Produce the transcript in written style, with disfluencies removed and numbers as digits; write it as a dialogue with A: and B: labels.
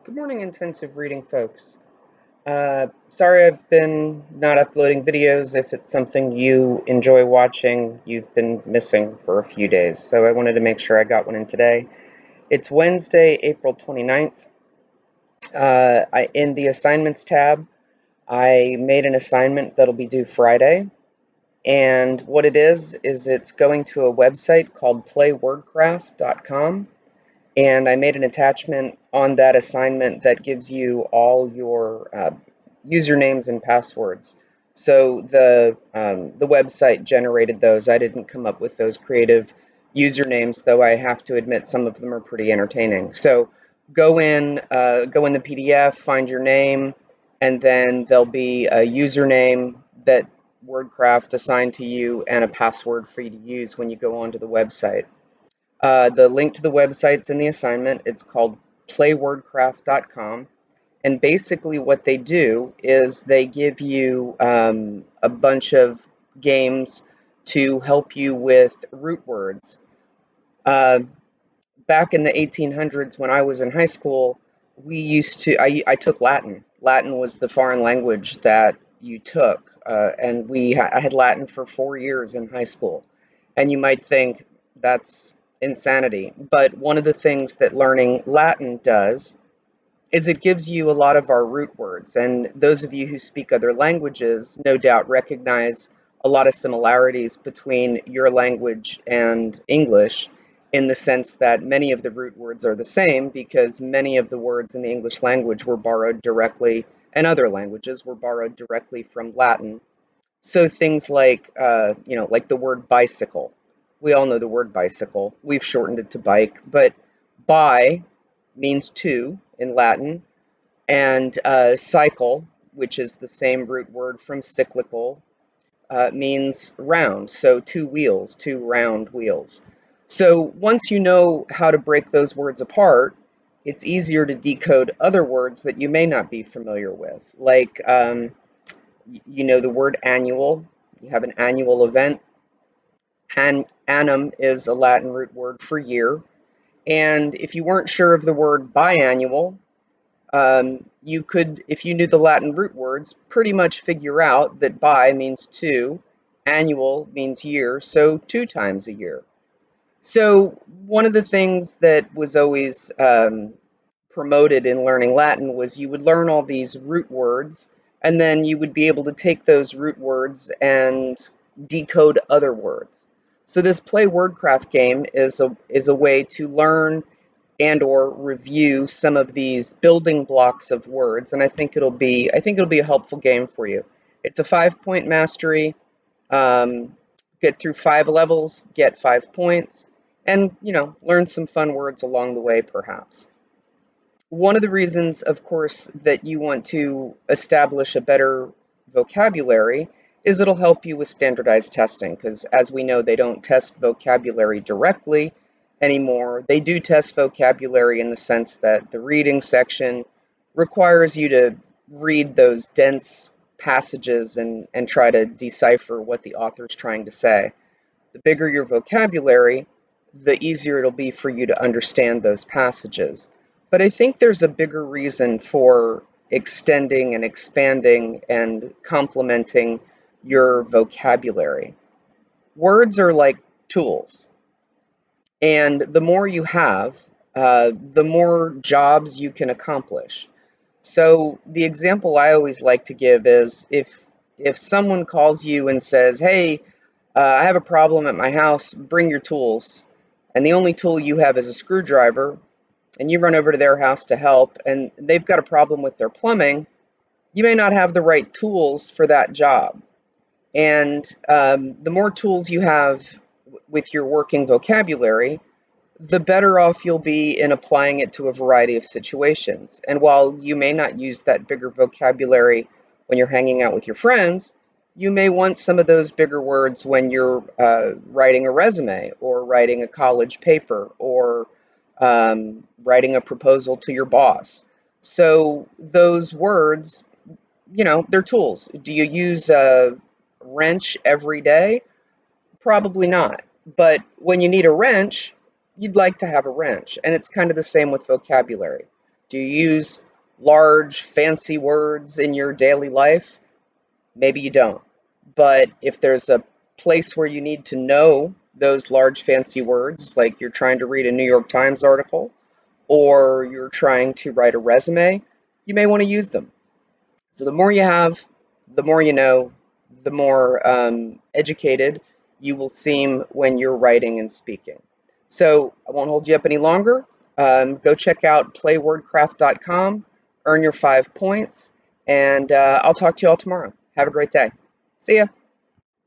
A: Good morning, intensive reading folks. Sorry I've been not uploading videos. If it's something you enjoy watching, you've been missing for a few days. So I wanted to make sure I got one in today. It's Wednesday, April 29th. In the assignments tab, I made an assignment that'll be due Friday. And what it is it's going to a website called Playwordcraft.com. And I made an attachment on that assignment that gives you all your usernames and passwords. So the website generated those. I didn't come up with those creative usernames, though I have to admit some of them are pretty entertaining. So go in the PDF, find your name, and then there'll be a username that WordCraft assigned to you and a password for you to use when you go onto the website. The link to the website's in the assignment. It's called playwordcraft.com. And basically, what they do is they give you a bunch of games to help you with root words. Uh, Back in the 1800s, when I was in high school, I took Latin. Latin was the foreign language that you took, and I had Latin for 4 years in high school. And you might think that's insanity, but one of the things that learning Latin does is it gives you a lot of our root words. And those of you who speak other languages no doubt recognize a lot of similarities between your language and English, in the sense that many of the root words are the same because many of the words in the English language were borrowed directly, and other languages were borrowed directly from Latin. So things like the word bicycle. We all know the word bicycle. We've shortened it to bike, but bi means two in Latin, and cycle, which is the same root word from cyclical, means round. So two wheels, two round wheels. So once you know how to break those words apart, it's easier to decode other words that you may not be familiar with. Like, you know the word annual. You have an annual event. Annum is a Latin root word for year. And if you weren't sure of the word biannual, you could, if you knew the Latin root words, pretty much figure out that bi means two, annual means year, so two times a year. So one of the things that was always promoted in learning Latin was you would learn all these root words, and then you would be able to take those root words and decode other words. So this Play Wordcraft game is a way to learn and or review some of these building blocks of words, and I think it'll be a helpful game for you. It's a 5-point mastery. Get through 5 levels, get 5 points, and learn some fun words along the way, perhaps. One of the reasons, of course, that you want to establish a better vocabulary is it'll help you with standardized testing, because as we know, they don't test vocabulary directly anymore. They do test vocabulary in the sense that the reading section requires you to read those dense passages and try to decipher what the author's trying to say. The bigger your vocabulary, the easier it'll be for you to understand those passages. But I think there's a bigger reason for extending and expanding and complementing your vocabulary. Words are like tools, and the more you have, the more jobs you can accomplish. So the example I always like to give is if someone calls you and says, "Hey, I have a problem at my house, bring your tools," and the only tool you have is a screwdriver, and you run over to their house to help, and they've got a problem with their plumbing, you may not have the right tools for that job. And the more tools you have with your working vocabulary, the better off you'll be in applying it to a variety of situations. And while you may not use that bigger vocabulary when you're hanging out with your friends, you may want some of those bigger words when you're writing a resume or writing a college paper or writing a proposal to your boss. So those words, they're tools. Do you use a wrench every day? Probably not. But when you need a wrench, you'd like to have a wrench. And it's kind of the same with vocabulary. Do you use large, fancy words in your daily life? Maybe you don't. But if there's a place where you need to know those large, fancy words, like you're trying to read a New York Times article or you're trying to write a resume, you may want to use them. So the more you have, the more you know, the more educated you will seem when you're writing and speaking. So I won't hold you up any longer. Go check out playwordcraft.com, earn your 5 points, and I'll talk to you all tomorrow. Have a great day. See ya.